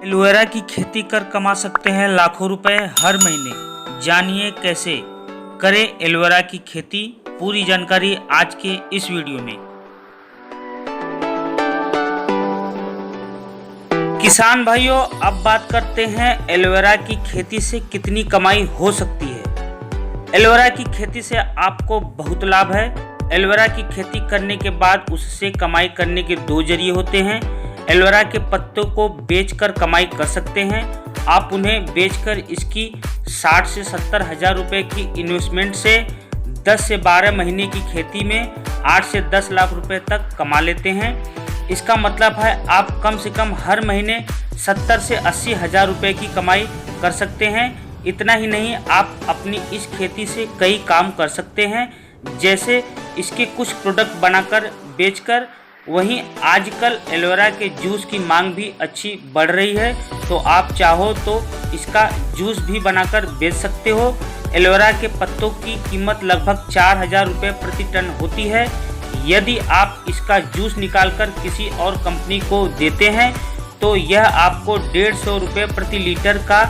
Aloe vera की खेती कर कमा सकते हैं लाखों रुपए हर महीने। जानिए कैसे करें एलोवेरा की खेती। पूरी जानकारी आज के इस वीडियो में। किसान भाइयों, अब बात करते हैं एलोवेरा की खेती से कितनी कमाई हो सकती है। एलोवेरा की खेती से आपको बहुत लाभ है। एलोवेरा की खेती करने के बाद उससे कमाई करने के दो जरिए होते हैं। एलोवेरा के पत्तों को बेचकर कमाई कर सकते हैं। आप उन्हें बेचकर इसकी 60 से 70 हज़ार रुपये की इन्वेस्टमेंट से 10 से 12 महीने की खेती में 8 से 10 लाख रुपए तक कमा लेते हैं। इसका मतलब है आप कम से कम हर महीने 70 से 80 हज़ार रुपये की कमाई कर सकते हैं। इतना ही नहीं, आप अपनी इस खेती से कई काम कर सकते हैं, जैसे इसके कुछ प्रोडक्ट बनाकर बेचकर। वहीं आजकल एलोवेरा के जूस की मांग भी अच्छी बढ़ रही है, तो आप चाहो तो इसका जूस भी बनाकर बेच सकते हो। एलोवेरा के पत्तों की कीमत लगभग 4,000 रुपये प्रति टन होती है। यदि आप इसका जूस निकालकर किसी और कंपनी को देते हैं तो यह आपको 150 रुपये प्रति लीटर का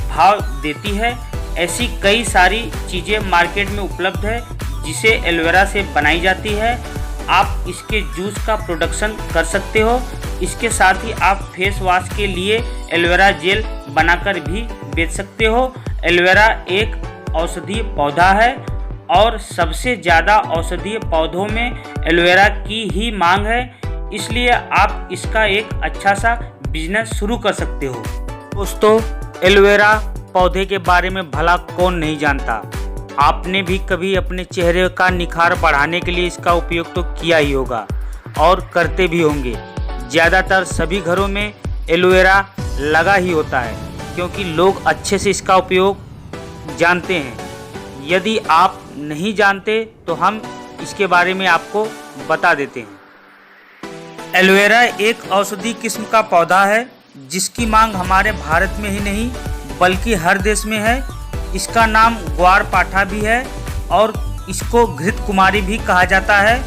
भाव देती है। ऐसी कई सारी चीज़ें मार्केट में उपलब्ध है जिसे एलोवेरा से बनाई जाती है। आप इसके जूस का प्रोडक्शन कर सकते हो। इसके साथ ही आप फेस वॉश के लिए एलोवेरा जेल बनाकर भी बेच सकते हो। एलोवेरा एक औषधीय पौधा है और सबसे ज़्यादा औषधीय पौधों में एलोवेरा की ही मांग है, इसलिए आप इसका एक अच्छा सा बिजनेस शुरू कर सकते हो। दोस्तों, एलोवेरा पौधे के बारे में भला कौन नहीं जानता। आपने भी कभी अपने चेहरे का निखार बढ़ाने के लिए इसका उपयोग तो किया ही होगा और करते भी होंगे। ज़्यादातर सभी घरों में एलोवेरा लगा ही होता है, क्योंकि लोग अच्छे से इसका उपयोग जानते हैं। यदि आप नहीं जानते तो हम इसके बारे में आपको बता देते हैं। एलोवेरा एक औषधि किस्म का पौधा है जिसकी मांग हमारे भारत में ही नहीं बल्कि हर देश में है। इसका नाम ग्वारपाठा भी है और इसको घृत कुमारी भी कहा जाता है।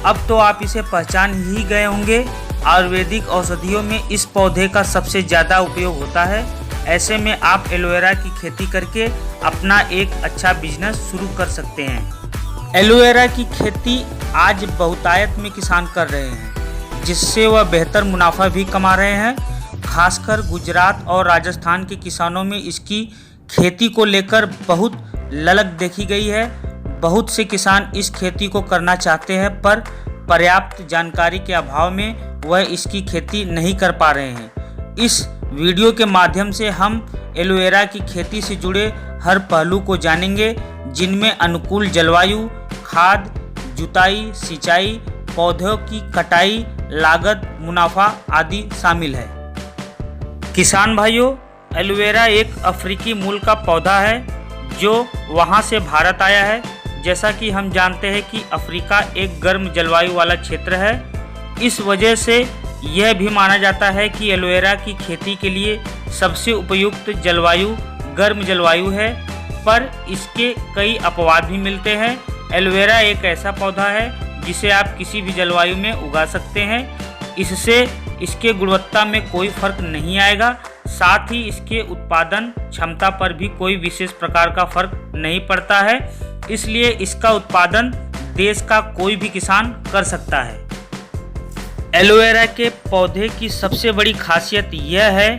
अब तो आप इसे पहचान ही गए होंगे। आयुर्वेदिक औषधियों में इस पौधे का सबसे ज़्यादा उपयोग होता है। ऐसे में आप एलोवेरा की खेती करके अपना एक अच्छा बिजनेस शुरू कर सकते हैं। एलोवेरा की खेती आज बहुतायत में किसान कर रहे हैं, जिससे वह बेहतर मुनाफा भी कमा रहे हैं। खासकर गुजरात और राजस्थान के किसानों में इसकी खेती को लेकर बहुत ललक देखी गई है। बहुत से किसान इस खेती को करना चाहते हैं, पर पर्याप्त जानकारी के अभाव में वह इसकी खेती नहीं कर पा रहे हैं। इस वीडियो के माध्यम से हम एलोवेरा की खेती से जुड़े हर पहलू को जानेंगे, जिनमें अनुकूल जलवायु, खाद, जुताई, सिंचाई, पौधों की कटाई, लागत, मुनाफा आदि शामिल है। किसान भाइयों, एलोवेरा एक अफ्रीकी मूल का पौधा है जो वहां से भारत आया है। जैसा कि हम जानते हैं कि अफ्रीका एक गर्म जलवायु वाला क्षेत्र है। इस वजह से यह भी माना जाता है कि एलोवेरा की खेती के लिए सबसे उपयुक्त जलवायु गर्म जलवायु है, पर इसके कई अपवाद भी मिलते हैं। एलोवेरा एक ऐसा पौधा है जिसे आप किसी भी जलवायु में उगा सकते हैं। इससे इसके गुणवत्ता में कोई फर्क नहीं आएगा। साथ ही इसके उत्पादन क्षमता पर भी कोई विशेष प्रकार का फर्क नहीं पड़ता है। इसलिए इसका उत्पादन देश का कोई भी किसान कर सकता है। एलोवेरा के पौधे की सबसे बड़ी खासियत यह है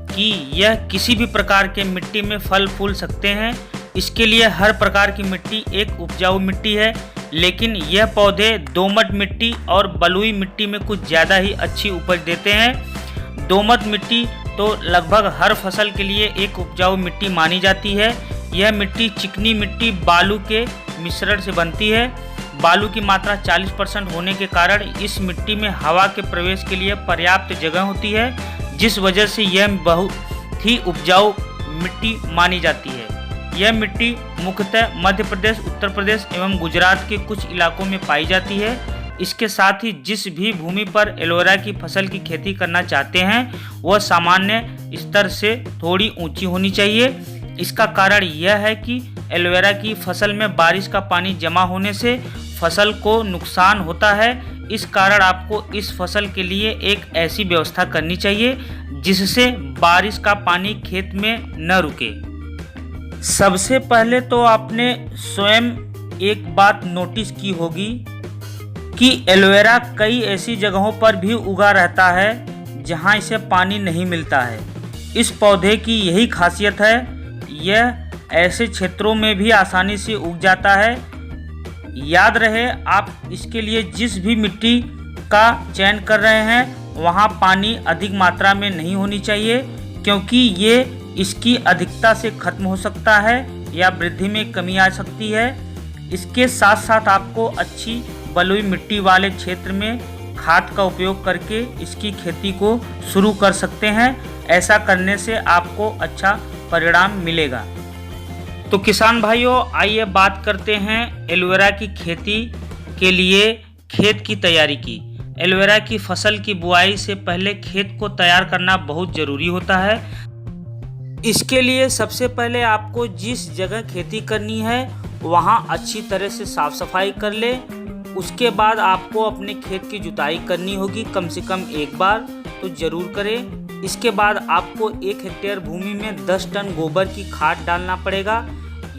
कि यह किसी भी प्रकार के मिट्टी में फल फूल सकते हैं। इसके लिए हर प्रकार की मिट्टी एक उपजाऊ मिट्टी है, लेकिन यह पौधे दोमट मिट्टी और बलुई मिट्टी में कुछ ज़्यादा ही अच्छी उपज देते हैं। दोमट मिट्टी तो लगभग हर फसल के लिए एक उपजाऊ मिट्टी मानी जाती है। यह मिट्टी चिकनी मिट्टी बालू के मिश्रण से बनती है। बालू की मात्रा 40% होने के कारण इस मिट्टी में हवा के प्रवेश के लिए पर्याप्त जगह होती है, जिस वजह से यह बहुत ही उपजाऊ मिट्टी मानी जाती है। यह मिट्टी मुख्यतः मध्य प्रदेश, उत्तर प्रदेश एवं गुजरात के कुछ इलाकों में पाई जाती है। इसके साथ ही जिस भी भूमि पर एलोवेरा की फसल की खेती करना चाहते हैं वह सामान्य स्तर से थोड़ी ऊंची होनी चाहिए। इसका कारण यह है कि एलोवेरा की फसल में बारिश का पानी जमा होने से फसल को नुकसान होता है। इस कारण आपको इस फसल के लिए एक ऐसी व्यवस्था करनी चाहिए जिससे बारिश का पानी खेत में न रुके। सबसे पहले तो आपने स्वयं एक बात नोटिस की होगी कि एलोवेरा कई ऐसी जगहों पर भी उगा रहता है जहां इसे पानी नहीं मिलता है। इस पौधे की यही खासियत है, यह ऐसे क्षेत्रों में भी आसानी से उग जाता है। याद रहे, आप इसके लिए जिस भी मिट्टी का चयन कर रहे हैं वहां पानी अधिक मात्रा में नहीं होनी चाहिए, क्योंकि ये इसकी अधिकता से खत्म हो सकता है या वृद्धि में कमी आ सकती है। इसके साथ साथ आपको अच्छी बलुई मिट्टी वाले क्षेत्र में खाद का उपयोग करके इसकी खेती को शुरू कर सकते हैं। ऐसा करने से आपको अच्छा परिणाम मिलेगा। तो किसान भाइयों, आइए बात करते हैं एलोवेरा की खेती के लिए खेत की तैयारी की। एलोवेरा की फसल की बुआई से पहले खेत को तैयार करना बहुत ज़रूरी होता है। इसके लिए सबसे पहले आपको जिस जगह खेती करनी है वहां अच्छी तरह से साफ सफाई कर ले। उसके बाद आपको अपने खेत की जुताई करनी होगी, कम से कम एक बार तो ज़रूर करें। इसके बाद आपको 1 हेक्टेयर भूमि में 10 टन गोबर की खाद डालना पड़ेगा।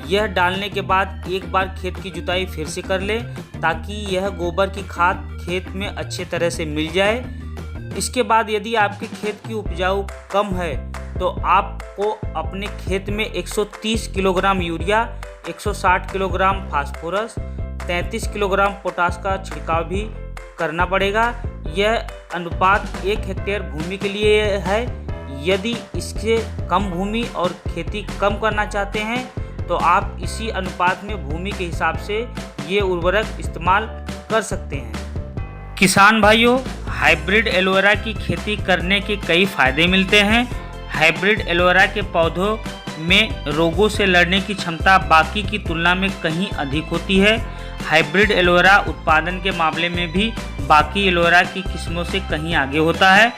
यह डालने के बाद एक बार खेत की जुताई फिर से कर ले, ताकि यह गोबर की खाद खेत में अच्छे तरह से मिल जाए। इसके बाद यदि आपके खेत की उपजाऊ कम है तो आपको अपने खेत में 130 kilogram urea, 160 kilogram phosphorus, 33 kilogram potash का छिड़काव भी करना पड़ेगा। यह अनुपात 1 हेक्टेयर भूमि के लिए है। यदि इससे कम भूमि और खेती कम करना चाहते हैं तो आप इसी अनुपात में भूमि के हिसाब से ये उर्वरक इस्तेमाल कर सकते हैं। किसान भाइयों, हाइब्रिड एलोवेरा की खेती करने के कई फायदे मिलते हैं। हाइब्रिड एलोवेरा के पौधों में रोगों से लड़ने की क्षमता बाकी की तुलना में कहीं अधिक होती है। हाइब्रिड एलोवेरा उत्पादन के मामले में भी बाकी एलोवेरा की किस्मों से कहीं आगे होता है।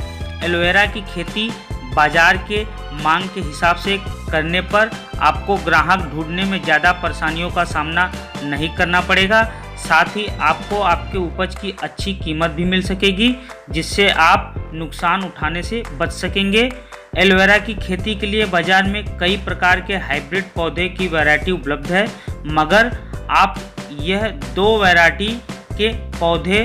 एलोवेरा की खेती बाजार के मांग के हिसाब से करने पर आपको ग्राहक ढूंढने में ज़्यादा परेशानियों का सामना नहीं करना पड़ेगा। साथ ही आपको आपके उपज की अच्छी कीमत भी मिल सकेगी, जिससे आप नुकसान उठाने से बच सकेंगे। एलोवेरा की खेती के लिए बाजार में कई प्रकार के हाइब्रिड पौधे की वैरायटी उपलब्ध है, मगर आप यह 2 वैरायटी के पौधे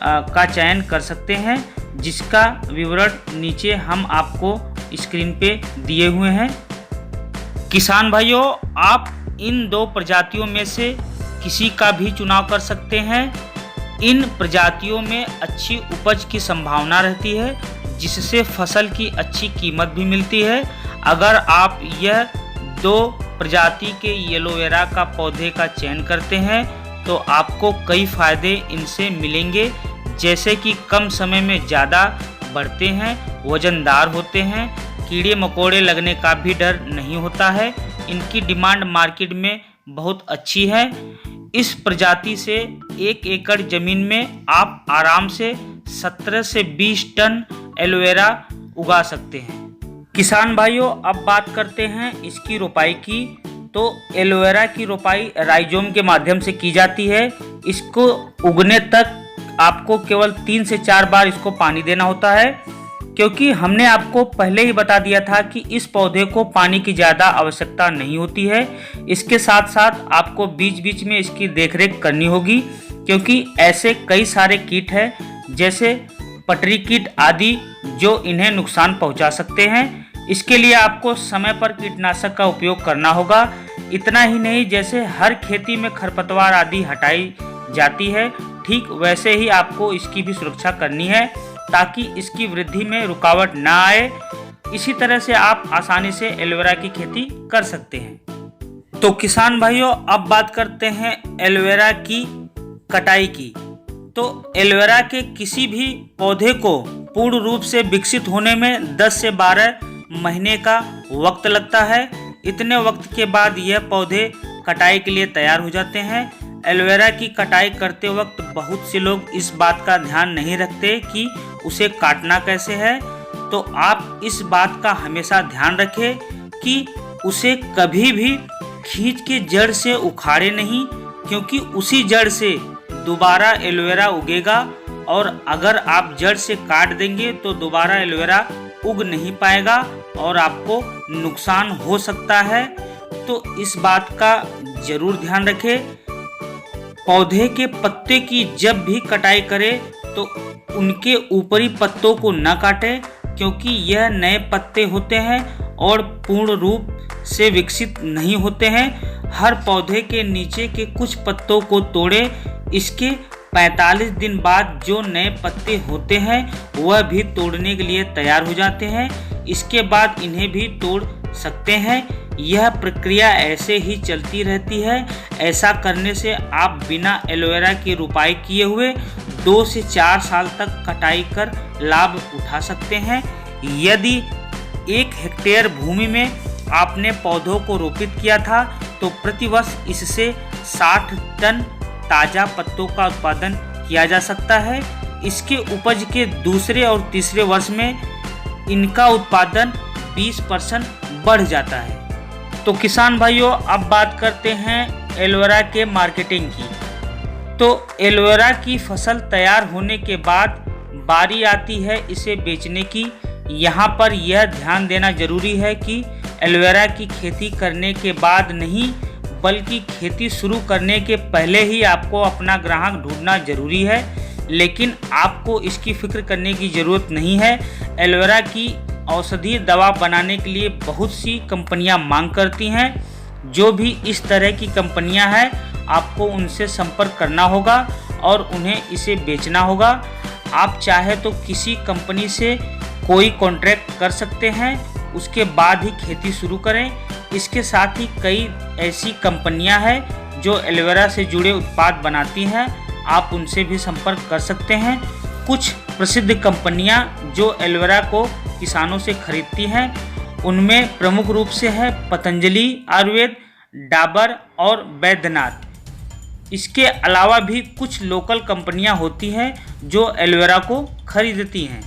का चयन कर सकते हैं, जिसका विवरण नीचे हम आपको स्क्रीन पे दिए हुए हैं। किसान भाइयों, आप इन 2 प्रजातियों में से किसी का भी चुनाव कर सकते हैं। इन प्रजातियों में अच्छी उपज की संभावना रहती है, जिससे फसल की अच्छी कीमत भी मिलती है। अगर आप यह 2 प्रजाति के एलोवेरा का पौधे का चयन करते हैं तो आपको कई फायदे इनसे मिलेंगे, जैसे कि कम समय में ज़्यादा बढ़ते हैं, वजनदार होते हैं, कीड़े मकोड़े लगने का भी डर नहीं होता है। इनकी डिमांड मार्केट में बहुत अच्छी है। इस प्रजाति से 1 एकड़ ज़मीन में आप आराम से 17 से 20 टन एलोवेरा उगा सकते हैं। किसान भाइयों, अब बात करते हैं इसकी रोपाई की। तो एलोवेरा की रोपाई राइजोम के माध्यम से की जाती है। इसको उगने तक आपको केवल 3 से 4 बार इसको पानी देना होता है, क्योंकि हमने आपको पहले ही बता दिया था कि इस पौधे को पानी की ज़्यादा आवश्यकता नहीं होती है। इसके साथ साथ आपको बीच बीच में इसकी देखरेख करनी होगी, क्योंकि ऐसे कई सारे कीट हैं जैसे पटरी कीट आदि जो इन्हें नुकसान पहुंचा सकते हैं। इसके लिए आपको समय पर कीटनाशक का उपयोग करना होगा। इतना ही नहीं, जैसे हर खेती में खरपतवार आदि हटाई जाती है, ठीक वैसे ही आपको इसकी भी सुरक्षा करनी है, ताकि इसकी वृद्धि में रुकावट ना आए। इसी तरह से आप आसानी से एलोवेरा की खेती कर सकते हैं। तो किसान भाइयों, अब बात करते हैं एलोवेरा की कटाई की। तो एलोवेरा के किसी भी पौधे को पूर्ण रूप से विकसित होने में 10 से 12 महीने का वक्त लगता है। इतने वक्त के बाद यह पौधे कटाई के लिए तैयार हो जाते हैं। एलोवेरा की कटाई करते वक्त बहुत से लोग इस बात का ध्यान नहीं रखते कि उसे काटना कैसे है। तो आप इस बात का हमेशा ध्यान रखें कि उसे कभी भी खींच के जड़ से उखाड़े नहीं, क्योंकि उसी जड़ से दोबारा एलोवेरा उगेगा, और अगर आप जड़ से काट देंगे तो दोबारा एलोवेरा उग नहीं पाएगा और आपको नुकसान हो सकता है। तो इस बात का ज़रूर ध्यान रखें। पौधे के पत्ते की जब भी कटाई करें तो उनके ऊपरी पत्तों को न काटें, क्योंकि यह नए पत्ते होते हैं और पूर्ण रूप से विकसित नहीं होते हैं। हर पौधे के नीचे के कुछ पत्तों को तोड़ें। इसके 45 दिन बाद जो नए पत्ते होते हैं वह भी तोड़ने के लिए तैयार हो जाते हैं। इसके बाद इन्हें भी तोड़ सकते हैं। यह प्रक्रिया ऐसे ही चलती रहती है। ऐसा करने से आप बिना एलोवेरा की रोपाई किए हुए 2 से 4 साल तक कटाई कर लाभ उठा सकते हैं। यदि 1 हेक्टेयर भूमि में आपने पौधों को रोपित किया था तो प्रतिवर्ष इससे 60 टन ताज़ा पत्तों का उत्पादन किया जा सकता है। इसके उपज के दूसरे और तीसरे वर्ष में इनका उत्पादन 20% बढ़ जाता है। तो किसान भाइयों, अब बात करते हैं एलोवेरा के मार्केटिंग की। तो एलोवेरा की फसल तैयार होने के बाद बारी आती है इसे बेचने की। यहाँ पर यह ध्यान देना जरूरी है कि एलोवेरा की खेती करने के बाद नहीं, बल्कि खेती शुरू करने के पहले ही आपको अपना ग्राहक ढूंढना जरूरी है। लेकिन आपको इसकी फिक्र करने की ज़रूरत नहीं है। एलोवेरा की औषधीय दवा बनाने के लिए बहुत सी कंपनियां मांग करती हैं। जो भी इस तरह की कंपनियां हैं, आपको उनसे संपर्क करना होगा और उन्हें इसे बेचना होगा। आप चाहे तो किसी कंपनी से कोई कॉन्ट्रैक्ट कर सकते हैं, उसके बाद ही खेती शुरू करें। इसके साथ ही कई ऐसी कंपनियां हैं जो एलोवेरा से जुड़े उत्पाद बनाती हैं, आप उनसे भी संपर्क कर सकते हैं। कुछ प्रसिद्ध कंपनियां जो एलोवेरा को किसानों से खरीदती हैं, उनमें प्रमुख रूप से है पतंजलि आयुर्वेद, डाबर और बैद्यनाथ। इसके अलावा भी कुछ लोकल कंपनियां होती हैं जो एलोवेरा को खरीदती हैं।